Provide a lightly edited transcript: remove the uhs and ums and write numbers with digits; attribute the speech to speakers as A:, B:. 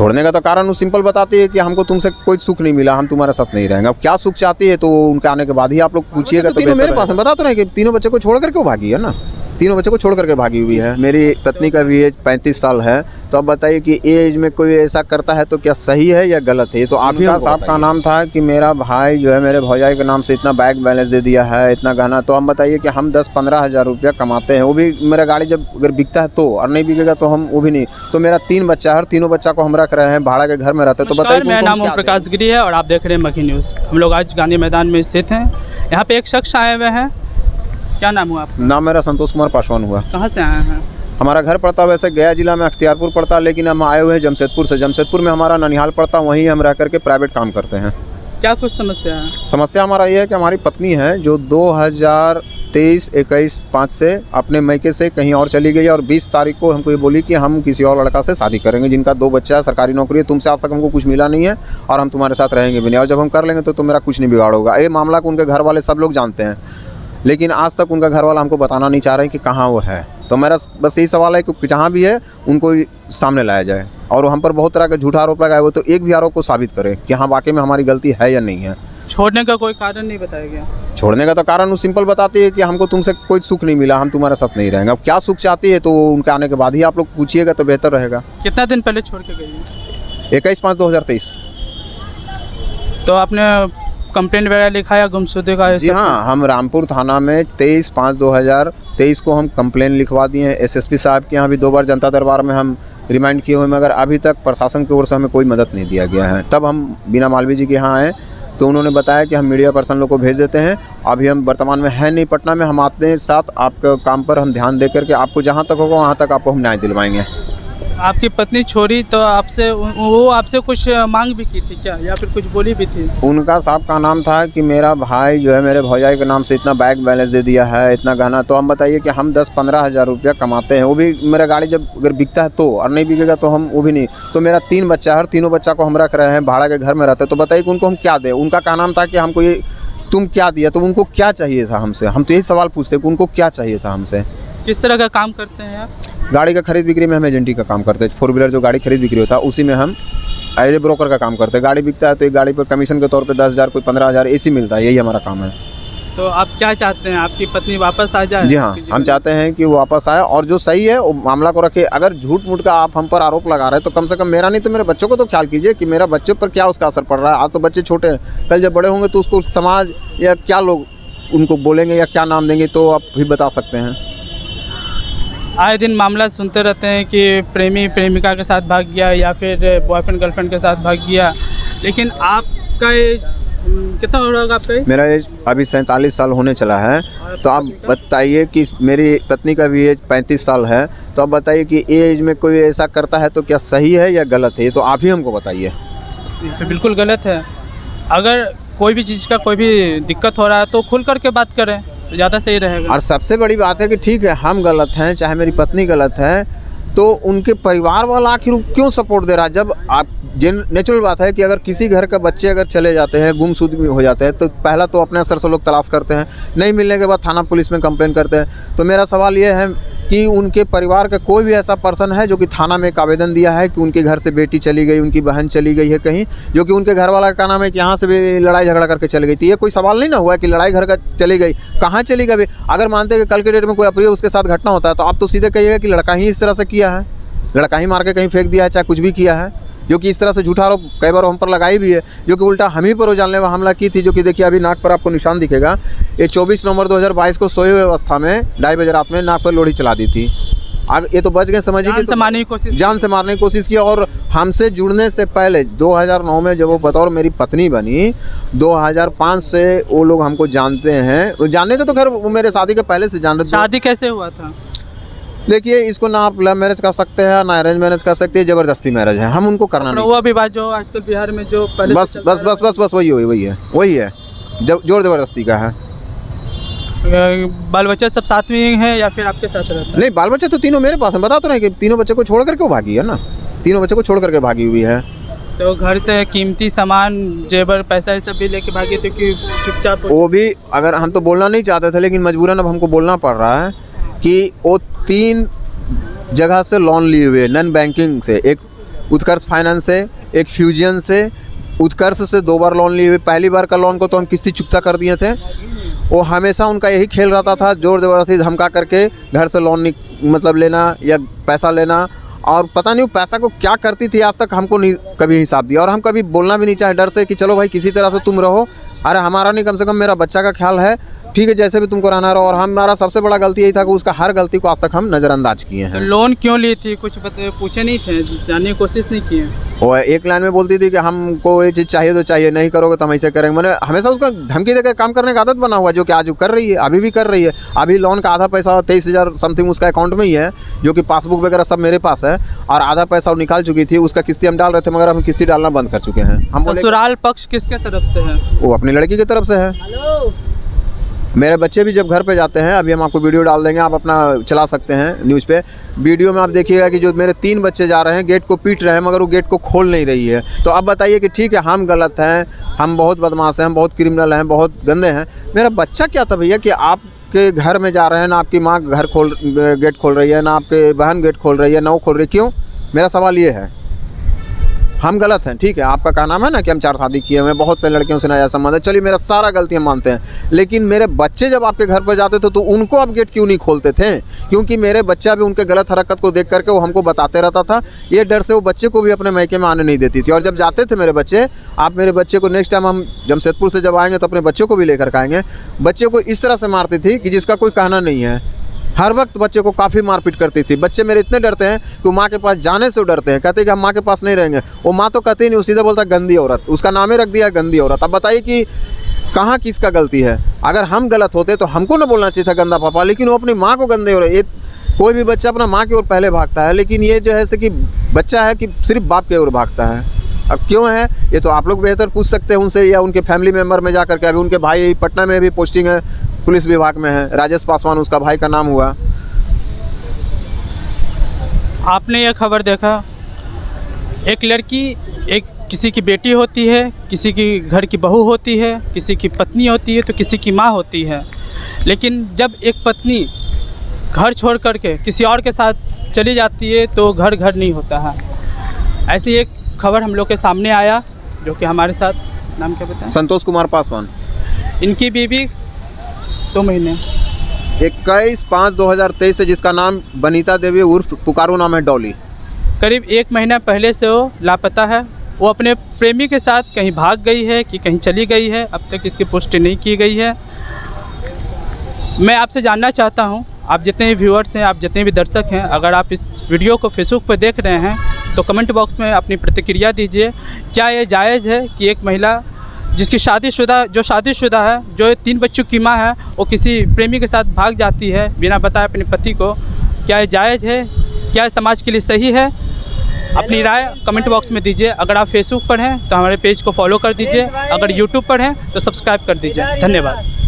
A: छोड़ने का तो कारण वो सिंपल बताती है कि हमको तुमसे कोई सुख नहीं मिला, हम तुम्हारे साथ नहीं रहेंगे। अब क्या सुख चाहती है तो उनके आने के बाद ही आप लोग पूछिएगा। तो तीनों मेरे पास है, बता तो रहे कि तीनों बच्चे को छोड़ करके वो भागी है ना, तीनों बच्चों को छोड़ करके भागी हुई है। मेरी पत्नी का भी एज 35 साल है। तो अब बताइए कि एज में कोई ऐसा करता है तो क्या सही है या गलत है? तो आप ही साहब का नाम था कि मेरा भाई जो है मेरे भौजाई के नाम से इतना बैंक बैलेंस दे दिया है, इतना गहना। तो हम बताइए कि हम 10-15 हज़ार रुपया कमाते हैं, वो भी मेरा गाड़ी जब अगर बिकता है तो, और नहीं बिकेगा तो हम वो भी नहीं। तो मेरा 3 बच्चा है और तीनों बच्चा को हम रख रहे हैं, भाड़ा के घर में रहते हैं। तो बताइए।
B: मेरा नाम ओम प्रकाश गिरी है और आप देख रहे हैं मक्खी न्यूज़। हम लोग आज गांधी मैदान में स्थित हैं। यहाँ पे एक शख्स आए हुए हैं। क्या नाम हुआ आपका?
A: नाम मेरा संतोष कुमार पासवान हुआ।
B: कहाँ से आए हैं?
A: हमारा घर पड़ता वैसे गया जिला में अख्तियारपुर पड़ता, लेकिन हम आए हुए हैं जमशेदपुर से। जमशेदपुर में हमारा ननिहाल पड़ता, वहीं हम रह करके प्राइवेट काम करते हैं।
B: क्या कुछ समस्या है?
A: समस्या हमारा ये है कि हमारी पत्नी है जो 2023-21-5 से अपने मैके से कहीं और चली गई और 20 तारीख को हमको ये बोली कि हम किसी और लड़का से शादी करेंगे जिनका 2 बच्चा है, सरकारी नौकरी है, तुमसे आज तक हमको कुछ मिला नहीं है और हम तुम्हारे साथ रहेंगे भी नहीं, और जब हम कर लेंगे तो मेरा कुछ नहीं बिगाड़ होगा। ये मामला को उनके घर वाले सब लोग जानते हैं, लेकिन आज तक उनका घर वाला हमको बताना नहीं चाह रहे हैं कि कहाँ वो है। तो मेरा बस यही सवाल है कि जहाँ भी है उनको सामने लाया जाए, और हम पर बहुत तरह के झूठा आरोप लगाए हुए, तो एक भी आरोप को साबित करें कि हाँ वाकई में हमारी गलती है या नहीं है।
B: छोड़ने का कोई कारण नहीं बताया गया?
A: छोड़ने का तो कारण वो सिंपल बताती है कि हमको तुमसे कोई सुख नहीं मिला, हम तुम्हारे साथ नहीं रहेंगे। अब क्या सुख चाहती है तो उनके आने के बाद ही आप लोग पूछिएगा तो बेहतर रहेगा।
B: कितना दिन पहले छोड़ के गई?
A: 21/5/2023।
B: तो आपने कंप्लेंट वगैरह लिखा या गुमशुदगी का?
A: जी हाँ, हम रामपुर थाना में 23/5/2023 को हम कंप्लेंट लिखवा दिए हैं। SSP साहब के यहाँ भी 2 बार जनता दरबार में हम रिमाइंड किए हुए, मगर अभी तक प्रशासन की ओर से हमें कोई मदद नहीं दिया गया है। तब हम बीना मालवीय जी के यहाँ आए तो उन्होंने बताया कि हम मीडिया पर्सन लोग को भेज देते हैं। अभी हम वर्तमान में है नहीं पटना में, हम आते हैं साथ आपके काम पर हम ध्यान दे करके आपको जहाँ तक होगा वहाँ तक आपको हम न्याय दिलवाएंगे।
B: आपकी पत्नी छोड़ी तो आपसे वो आपसे कुछ मांग भी की थी क्या, या फिर कुछ बोली भी थी?
A: उनका साहब का नाम था कि मेरा भाई जो है मेरे भौजाई के नाम से इतना बैंक बैलेंस दे दिया है, इतना गहना। तो हम बताइए कि हम 10-15 हज़ार रुपया कमाते हैं, वो भी मेरा गाड़ी जब अगर बिकता है तो, और नहीं बिकेगा तो हम वो भी नहीं। तो मेरा 3 बच्चा है और तीनों बच्चा को हम रख रहे हैं, भाड़ा के घर में रहते हैं। तो बताइए कि उनको हम क्या दें? उनका क्या नाम था कि हमको ये तुम क्या दिया, तो उनको क्या चाहिए था हमसे? हम तो यही सवाल पूछते कि उनको क्या चाहिए था हमसे।
B: किस तरह का काम करते हैं आप?
A: गाड़ी का खरीद बिक्री में हम एजेंटी का काम करते हैं। 4 व्हीलर जो गाड़ी खरीद बिक्री होता है उसी में हम एज ए ब्रोकर का काम करते हैं। गाड़ी बिकता है तो एक गाड़ी पर कमीशन के तौर पे 10,000 कोई 15,000 ऐसी मिलता है, यही हमारा काम है।
B: तो आप क्या चाहते हैं, आपकी पत्नी वापस आ जाए?
A: जी हाँ, हम चाहते हैं कि वो वापस आए, और जो सही है वो मामला को रखे। अगर झूठ मूठ का आप हम पर आरोप लगा रहे हैं तो कम से कम मेरा नहीं तो मेरे बच्चों को तो ख्याल कीजिए कि मेरा बच्चों पर क्या उसका असर पड़ रहा है। आज तो बच्चे छोटे हैं, कल जब बड़े होंगे तो उसको समाज या क्या लोग उनको बोलेंगे या क्या नाम देंगे, तो आप भी बता सकते हैं।
B: आए दिन मामला सुनते रहते हैं कि प्रेमी प्रेमिका के साथ भाग गया या फिर बॉयफ्रेंड गर्लफ्रेंड के साथ भाग गया, लेकिन आपका एज कितना हो रहा होगा आपका?
A: मेरा एज अभी 47 साल होने चला है। तो आप बताइए कि मेरी पत्नी का भी एज 35 साल है। तो आप बताइए कि एज में कोई ऐसा करता है तो क्या सही है या गलत है? तो आप ही हमको बताइए।
B: तो बिल्कुल गलत है। अगर कोई भी चीज़ का कोई भी दिक्कत हो रहा है तो खुल करके बात करें तो ज़्यादा सही रहेगा।
A: और सबसे बड़ी बात है कि ठीक है हम गलत हैं, चाहे मेरी पत्नी गलत है, तो उनके परिवार वाला आखिर क्यों सपोर्ट दे रहा है? जब आप नेचुरल बात है कि अगर किसी घर के बच्चे अगर चले जाते हैं, गुमशुद भी हो जाते हैं, तो पहला तो अपने असर से लोग तलाश करते हैं, नहीं मिलने के बाद थाना पुलिस में कंप्लेन करते हैं। तो मेरा सवाल ये है कि उनके परिवार का कोई भी ऐसा पर्सन है जो कि थाना में एक आवेदन दिया है कि उनके घर से बेटी चली गई, उनकी बहन चली गई है कहीं, जो कि उनके घर वाला का नाम है कि यहाँ से भी लड़ाई झगड़ा करके चली गई थी। ये कोई सवाल नहीं ना हुआ कि लड़ाई घर का चली गई, कहाँ चली गई? अगर मानते हैं कि कल के डेट में कोई अप्रिय उसके साथ घटना होता है तो आप तो सीधे कहिएगा कि लड़का ही इस तरह से किया है, लड़का ही मार के कहीं फेंक दिया है, चाहे कुछ भी किया है, जो कि इस तरह से झूठा आरोप कई बार हम पर लगाई भी है, जो कि उल्टा हम ही पर वो जानलेवा हमला की थी। जो कि देखिए अभी नाक पर आपको निशान दिखेगा, ये 24 नवंबर 2022 को सोए हुए अवस्था में 2:30 बजे रात में नाक पर लोड़ी चला दी थी। आगे ये तो बच गए, समझिए कि जान से मारने की कोशिश की। और हमसे जुड़ने से पहले 2009 में जब वो बतौर मेरी पत्नी बनी, 2005 से वो लोग हमको जानते हैं। वो जानने के तो खैर वो मेरे शादी के पहले से जान रहे थे।
B: शादी कैसे हुआ था?
A: देखिए इसको ना आप लव मैरिज कर सकते हैं ना अरेंज मैरिज कर सकते हैं, जबरदस्ती मैरिज है, हम उनको करना नहीं।
B: वो विवाद जो आजकल बिहार में जो पहले
A: बस वही है जोर जबरदस्ती का है।
B: बाल बच्चा सब साथ में है या फिर आपके साथ रहता है?
A: नहीं, बाल बच्चा तो तीनों मेरे पास है। बता तो रहे कि तीनों बच्चे को छोड़ करके वो भागी है ना, तीनों बच्चे को छोड़ करके भागी हुई है।
B: तो घर से कीमती सामान, जेवर, पैसा ये सब भी लेके भागी थी कि चुपचाप?
A: वो भी अगर हम तो बोलना नहीं चाहते थे, लेकिन मजबूरन अब हमको बोलना पड़ रहा है कि वो 3 जगह से लोन लिए हुए नॉन बैंकिंग से। एक उत्कर्ष फाइनेंस से, एक फ्यूजन से, उत्कर्ष से 2 बार लोन लिए हुए। पहली बार का लोन को तो हम किस्ती चुकता कर दिए थे। वो हमेशा उनका यही खेल रहता था, ज़ोर ज़बरदस्ती धमका करके घर से लोन मतलब लेना या पैसा लेना, और पता नहीं वो पैसा को क्या करती थी, आज तक हमको नहीं कभी हिसाब दिया। और हम कभी बोलना भी नहीं चाहे डर से कि चलो भाई किसी तरह से तुम रहो, अरे हमारा नहीं, कम से कम मेरा बच्चा का ख्याल है, ठीक है जैसे भी तुमको रहना रहो। और हमारा सबसे बड़ा गलती यही था कि उसका हर गलती को आज तक हम नज़रअंदाज किए हैं।
B: लोन क्यों ली थी, कुछ पूछे नहीं थे, जानने की कोशिश नहीं किए?
A: वो एक लाइन में बोलती थी कि हमको ये चीज़ चाहिए तो चाहिए, नहीं करोगे तो हम ऐसे करेंगे। मैंने हमेशा उसका धमकी देकर काम करने का आदत बना हुआ, जो कि आज वो कर रही है, अभी भी कर रही है। अभी लोन का आधा पैसा 23,000 समथिंग उसका अकाउंट में ही है, जो कि पासबुक वगैरह सब मेरे पास है, और आधा पैसा वो निकाल चुकी थी। उसका किस्ती हम डाल रहे थे, मगर हम किस्ती डालना बंद कर चुके हैं। हम
B: ससुराल पक्ष किसके तरफ से है?
A: वो अपनी लड़की की तरफ से है। मेरे बच्चे भी जब घर पे जाते हैं, अभी हम आपको वीडियो डाल देंगे, आप अपना चला सकते हैं न्यूज़ पे। वीडियो में आप देखिएगा कि जो मेरे 3 बच्चे जा रहे हैं, गेट को पीट रहे हैं, मगर वो गेट को खोल नहीं रही है। तो अब बताइए कि ठीक है हम गलत हैं, हम बहुत बदमाश हैं, हम बहुत क्रिमिनल हैं, बहुत गंदे हैं। मेरा बच्चा क्या था भैया कि आपके घर में जा रहे हैं, ना आपकी माँ गेट खोल रही है, ना आपके बहन गेट खोल रही है, ना वो खोल रही है, क्यों? मेरा सवाल ये है। हम गलत हैं, ठीक है, आपका क्या नाम है ना कि हम 4 शादी किए हुए हैं, बहुत से लड़कियों से नया संबंध है, चलिए मेरा सारा गलती हम मानते हैं। लेकिन मेरे बच्चे जब आपके घर पर जाते थे तो उनको आप गेट क्यों नहीं खोलते थे? क्योंकि मेरे बच्चा भी उनके गलत हरकत को देख करके वो हमको बताते रहता था। ये डर से वो बच्चे को भी अपने मैके में आने नहीं देती थी। और जब जाते थे मेरे बच्चे, आप मेरे बच्चे को नेक्स्ट टाइम हम जमशेदपुर से जब आएंगे तो अपने बच्चों को भी लेकर आएंगे, बच्चे को इस तरह से मारती थी कि जिसका कोई कहना नहीं है। हर वक्त बच्चे को काफ़ी मारपीट करती थी। बच्चे मेरे इतने डरते हैं कि वो माँ के पास जाने से डरते हैं, कहते हैं कि हम माँ के पास नहीं रहेंगे। वो माँ तो कहती नहीं, वो सीधा बोलता गंदी औरत, उसका नाम ही रख दिया गंदी औरत। अब बताइए कि कहाँ किसका गलती है? अगर हम गलत होते तो हमको ना बोलना चाहिए था गंदा पापा, लेकिन वो अपनी माँ को गंदे औरत। ये कोई भी बच्चा अपना माँ की ओर पहले भागता है, लेकिन ये जो है कि बच्चा है कि सिर्फ बाप की ओर भागता है। अब क्यों है ये तो आप लोग बेहतर पूछ सकते हैं उनसे, या उनके फैमिली मेम्बर में जा करके। अभी उनके भाई पटना में भी पोस्टिंग है, पुलिस विभाग में है, राजेश पासवान उसका भाई का नाम हुआ।
B: आपने ये खबर देखा, एक लड़की एक किसी की बेटी होती है, किसी की घर की बहू होती है, किसी की पत्नी होती है, तो किसी की माँ होती है। लेकिन जब एक पत्नी घर छोड़ करके किसी और के साथ चली जाती है तो घर घर नहीं होता है। ऐसी एक खबर हम लोग के सामने आया, जो कि हमारे साथ, नाम क्या बताएं?
A: संतोष कुमार पासवान।
B: इनकी बीवी 2 महीने
A: 21/5/2023 से, जिसका नाम बनीता देवी उर्फ पुकारू नाम है डॉली,
B: करीब 1 महीना पहले से वो लापता है। वो अपने प्रेमी के साथ कहीं भाग गई है कि कहीं चली गई है, अब तक इसकी पुष्टि नहीं की गई है। मैं आपसे जानना चाहता हूं, आप जितने भी व्यूअर्स हैं, आप जितने भी दर्शक हैं, अगर आप इस वीडियो को फेसबुक पर देख रहे हैं तो कमेंट बॉक्स में अपनी प्रतिक्रिया दीजिए। क्या ये जायज़ है कि एक महिला जिसकी शादीशुदा है, जो 3 बच्चों की माँ है, वो किसी प्रेमी के साथ भाग जाती है बिना बताए अपने पति को? क्या ये जायज़ है? क्या समाज के लिए सही है? अपनी राय कमेंट बॉक्स में दीजिए। अगर आप फेसबुक पर हैं तो हमारे पेज को फॉलो कर दीजिए, अगर यूट्यूब पर हैं तो सब्सक्राइब कर दीजिए। धन्यवाद।